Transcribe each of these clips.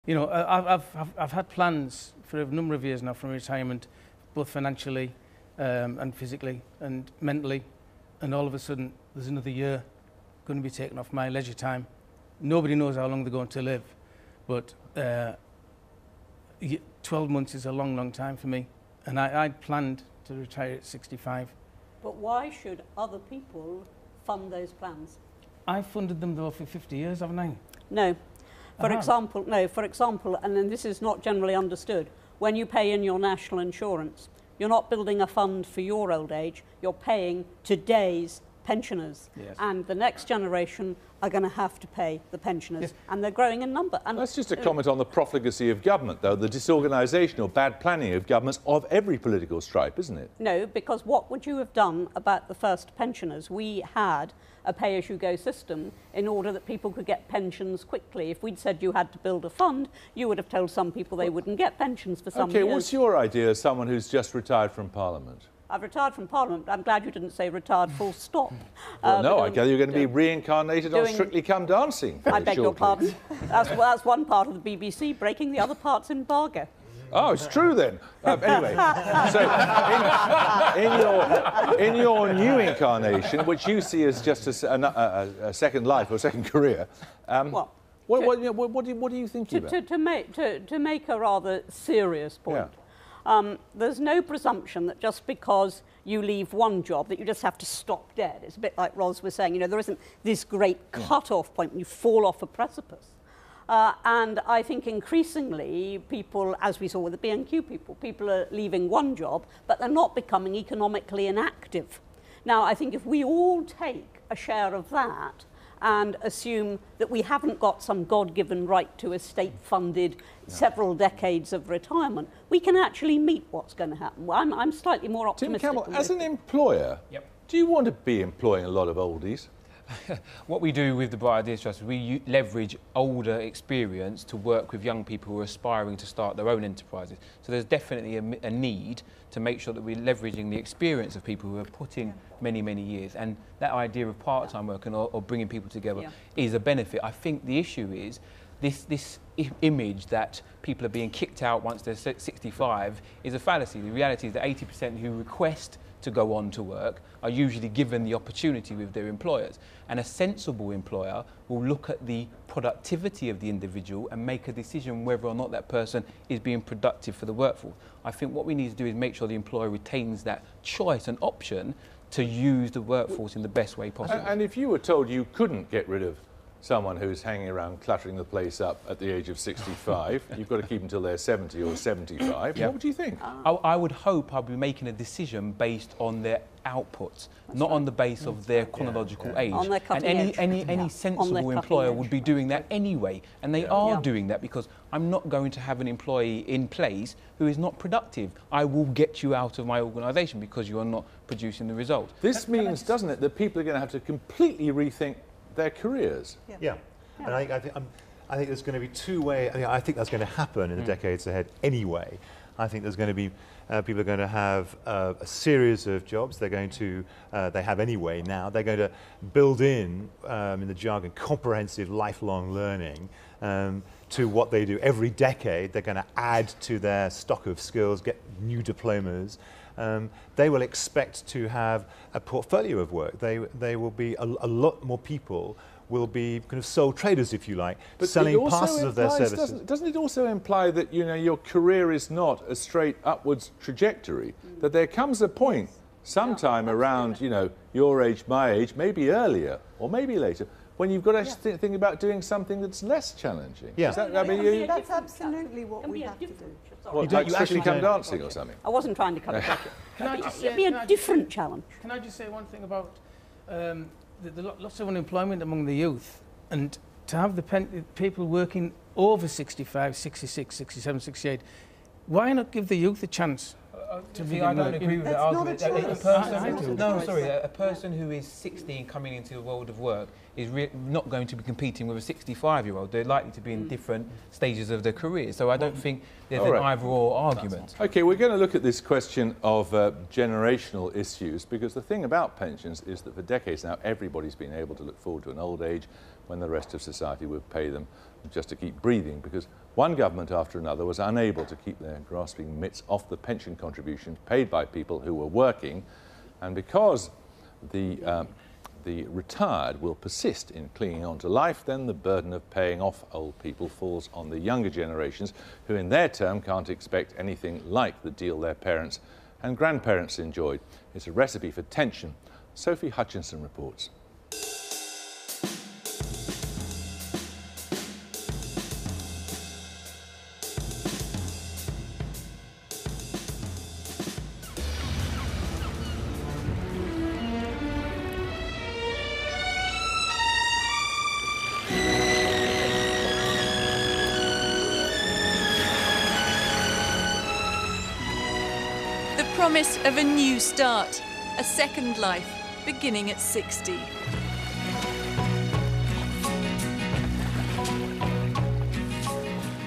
You know, I've had plans for a number of years now for retirement, both financially and physically and mentally, and all of a sudden there's another year going to be taken off my leisure time. Nobody knows how long they're going to live, but 12 months is a long, long time for me, and I'd planned to retire at 65. But why should other people fund those plans? I've funded them though for 50 years, haven't I? No. For example, and then this is not generally understood, when you pay in your national insurance, you're not building a fund for your old age, you're paying today's pensioners. Yes. And the next generation are going to have to pay the pensioners. Yes. And they're growing in number. And that's just a comment on the profligacy of government, though, the disorganisation or bad planning of governments of every political stripe, isn't it? No, because what would you have done about the first pensioners? We had a pay-as-you-go system in order that people could get pensions quickly. If we'd said you had to build a fund, you would have told some people they wouldn't get pensions for some years. OK, what's your idea as someone who's just retired from Parliament? I've retired from Parliament, but I'm glad you didn't say retired full stop. Well, no, I gather you're going to be reincarnated on Strictly Come Dancing. I beg your pardon. That's one part of the BBC, breaking the other parts embargo. Oh, it's true then. Anyway, so in your new incarnation, which you see as just a second life or second career, what are you thinking about? To make a rather serious point. Yeah. There's no presumption that just because you leave one job that you just have to stop dead. It's a bit like Ros was saying, you know, there isn't this great cut-off point when you fall off a precipice. And I think increasingly people, as we saw with the B&Q people are leaving one job, but they're not becoming economically inactive. Now, I think if we all take a share of that and assume that we haven't got some God-given right to a state-funded several decades of retirement, we can actually meet what's going to happen. I'm slightly more optimistic. Tim Campbell, as an employer, do you want to be employing a lot of oldies? What we do with the Bright Ideas Trust is we leverage older experience to work with young people who are aspiring to start their own enterprises. So there's definitely a need to make sure that we're leveraging the experience of people who have put in many, many years. And that idea of part-time work or bringing people together is a benefit. I think the issue is this image that people are being kicked out once they're 65 is a fallacy. The reality is that 80% who request to go on to work are usually given the opportunity with their employers. And a sensible employer will look at the productivity of the individual and make a decision whether or not that person is being productive for the workforce. I think what we need to do is make sure the employer retains that choice and option to use the workforce in the best way possible. And if you were told you couldn't get rid of someone who's hanging around cluttering the place up at the age of 65, you've got to keep them until they're 70 or 75, what would you think? I would hope I'd be making a decision based on their outputs, not on the base of their chronological age. On their cutting edge. Any sensible employer would be doing that anyway, and they are doing that because I'm not going to have an employee in place who is not productive. I will get you out of my organisation because you are not producing the result. This means, doesn't it, that people are going to have to completely rethink their careers. And I think there's going to be two ways. I think that's going to happen in the decades ahead anyway. I think there's going to be people are going to have a series of jobs. They're going to they have anyway now. They're going to build in the jargon comprehensive lifelong learning to what they do every decade. They're going to add to their stock of skills, get new diplomas. They will expect to have a portfolio of work. They will be a lot more people will be kind of sole traders, if you like, but selling parts of their services. Doesn't it also imply that your career is not a straight upwards trajectory? That there comes a point, sometime around your age, my age, maybe earlier or maybe later, when you've got to think about doing something that's less challenging. That's absolutely what we have to do. What, like Strictly Come Dancing or something? I wasn't trying to cut it off. Can I just say, it'd be a different challenge. Can I just say one thing about the lots of unemployment among the youth, and to have the people working over 65, 66, 67, 68, why not give the youth a chance? I don't agree with that argument. A person who is 60 and coming into the world of work is not going to be competing with a 65-year-old. They're likely to be in different stages of their career. So I don't think there's an either-or argument. OK, we're going to look at this question of generational issues, because the thing about pensions is that for decades now, everybody's been able to look forward to an old age when the rest of society would pay them just to keep breathing, because One government after another was unable to keep their grasping mitts off the pension contribution paid by people who were working, and because the retired will persist in clinging on to life, then the burden of paying off old people falls on the younger generations, who in their turn can't expect anything like the deal their parents and grandparents enjoyed. It's a recipe for tension. Sophie Hutchinson reports. Promise of a new start, a second life, beginning at 60.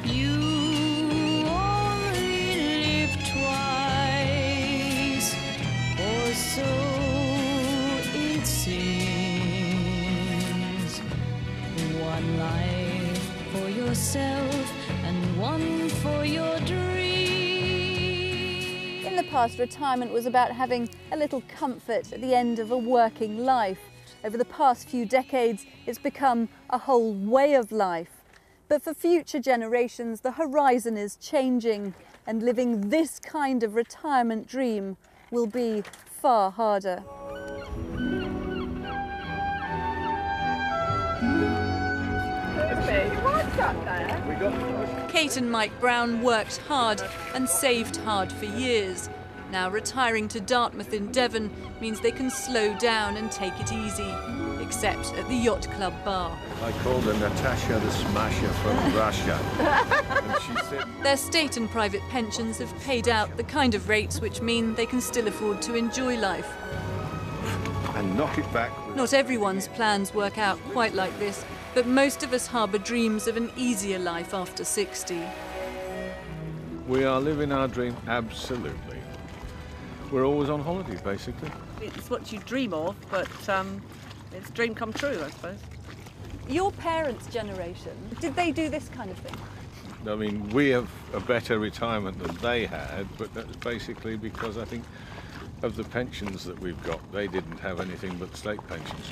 You only live twice, or so it seems. One life for yourself and one for your dreams. In the past, retirement was about having a little comfort at the end of a working life. Over the past few decades, it's become a whole way of life. But for future generations, the horizon is changing, and living this kind of retirement dream will be far harder. Kate and Mike Brown worked hard and saved hard for years. Now retiring to Dartmouth in Devon means they can slow down and take it easy, except at the Yacht Club bar. I called her Natasha the Smasher from Russia. And she said... Their state and private pensions have paid out the kind of rates which mean they can still afford to enjoy life. And knock it back. Not everyone's plans work out quite like this, but most of us harbour dreams of an easier life after 60. We are living our dream, absolutely. We're always on holiday, basically. It's what you dream of, but it's a dream come true, I suppose. Your parents' generation, did they do this kind of thing? I mean, we have a better retirement than they had, but that's basically because I think of the pensions that we've got. They didn't have anything but state pensions.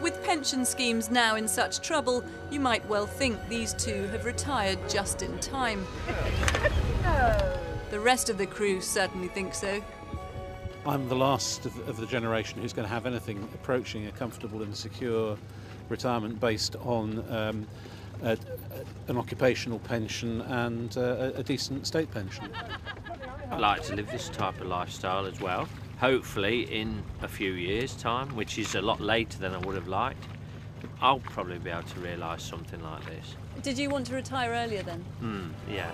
With pension schemes now in such trouble, you might well think these two have retired just in time. No. The rest of the crew certainly think so. I'm the last of the generation who's going to have anything approaching a comfortable and secure retirement based on an occupational pension and a decent state pension. I'd like to live this type of lifestyle as well. Hopefully in a few years' time, which is a lot later than I would have liked, I'll probably be able to realise something like this. Did you want to retire earlier then? Yeah.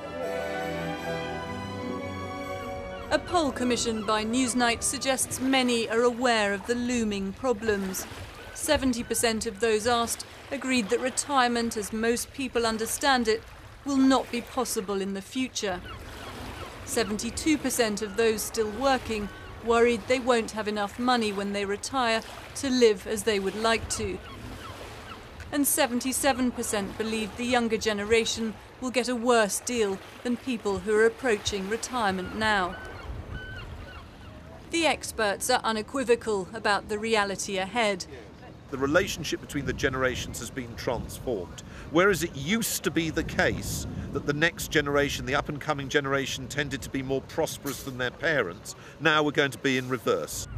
A poll commissioned by Newsnight suggests many are aware of the looming problems. 70% of those asked agreed that retirement, as most people understand it, will not be possible in the future. 72% of those still working worried they won't have enough money when they retire to live as they would like to. And 77% believe the younger generation will get a worse deal than people who are approaching retirement now. The experts are unequivocal about the reality ahead. The relationship between the generations has been transformed. Whereas it used to be the case that the next generation, the up-and-coming generation, tended to be more prosperous than their parents, now we're going to be in reverse.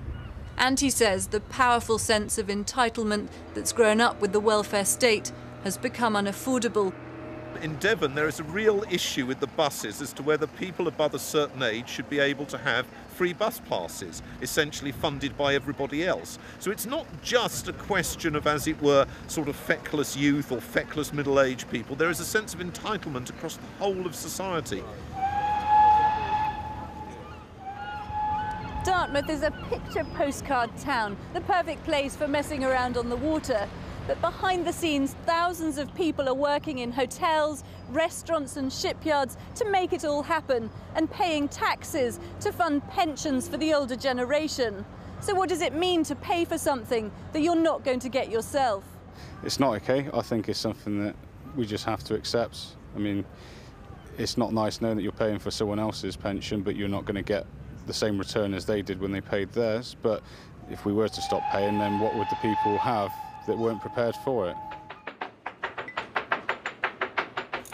And he says the powerful sense of entitlement that's grown up with the welfare state has become unaffordable. In Devon, there is a real issue with the buses as to whether people above a certain age should be able to have free bus passes, essentially funded by everybody else. So it's not just a question of, as it were, sort of feckless youth or feckless middle-aged people. There is a sense of entitlement across the whole of society. Dartmouth is a picture postcard town, the perfect place for messing around on the water. But behind the scenes, thousands of people are working in hotels, restaurants and shipyards to make it all happen, and paying taxes to fund pensions for the older generation. So what does it mean to pay for something that you're not going to get yourself? It's not okay. I think it's something that we just have to accept. I mean, it's not nice knowing that you're paying for someone else's pension, but you're not going to get the same return as they did when they paid theirs. But if we were to stop paying, then what would the people have that weren't prepared for it?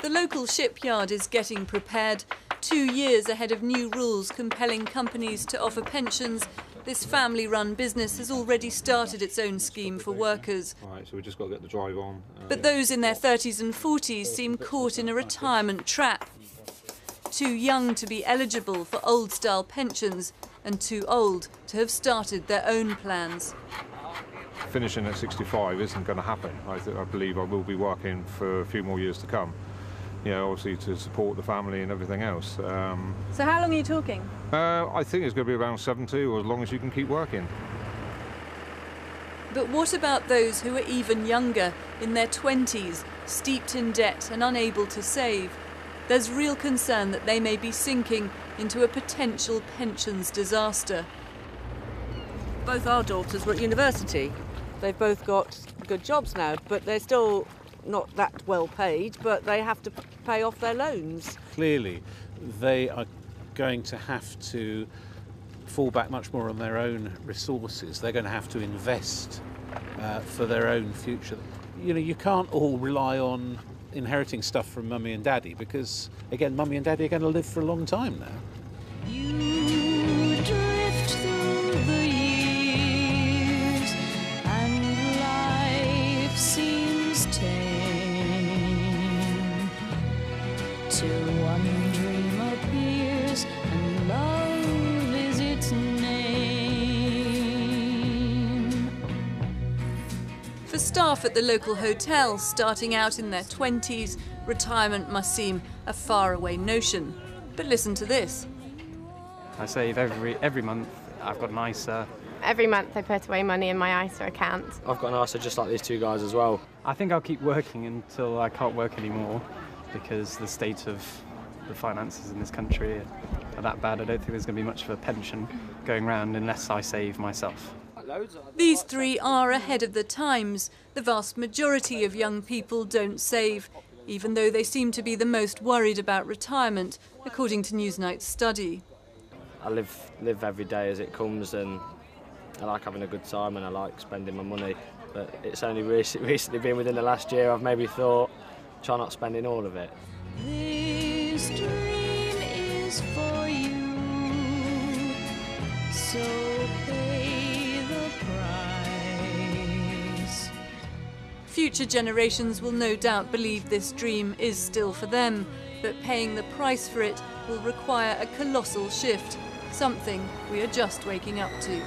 The local shipyard is getting prepared. 2 years ahead of new rules compelling companies to offer pensions, this family-run business has already started its own scheme for workers. Right, so we've just got to get the drive on. But those in their 30s and 40s seem caught in a retirement trap. Too young to be eligible for old-style pensions and too old to have started their own plans. Finishing at 65 isn't going to happen. I believe I will be working for a few more years to come. You know, obviously to support the family and everything else. So how long are you talking? I think it's going to be around 70, or as long as you can keep working. But what about those who are even younger, in their 20s, steeped in debt and unable to save? There's real concern that they may be sinking into a potential pensions disaster. Both our daughters were at university. They've both got good jobs now, but they're still not that well paid, but they have to pay off their loans. Clearly, they are going to have to fall back much more on their own resources. They're going to have to invest for their own future. You know, you can't all rely on inheriting stuff from mummy and daddy because, again, mummy and daddy are going to live for a long time now. You drift through the years and life seems tame till one dream appears and love is its name. For staff at the local hotel starting out in their 20s, retirement must seem a faraway notion. But listen to this. I save every month. I've got an ISA. Every month I put away money in my ISA account. I've got an ISA just like these two guys as well. I think I'll keep working until I can't work anymore because the state of the finances in this country are that bad. I don't think there's going to be much of a pension going round unless I save myself. These three are ahead of the times. The vast majority of young people don't save, even though they seem to be the most worried about retirement, according to Newsnight's study. I live every day as it comes, and I like having a good time and I like spending my money. But it's only recently been within the last year I've maybe thought, try not spending all of it. This dream is for you, so pay the price. Future generations will no doubt believe this dream is still for them, but paying the price for it will require a colossal shift, something we are just waking up to.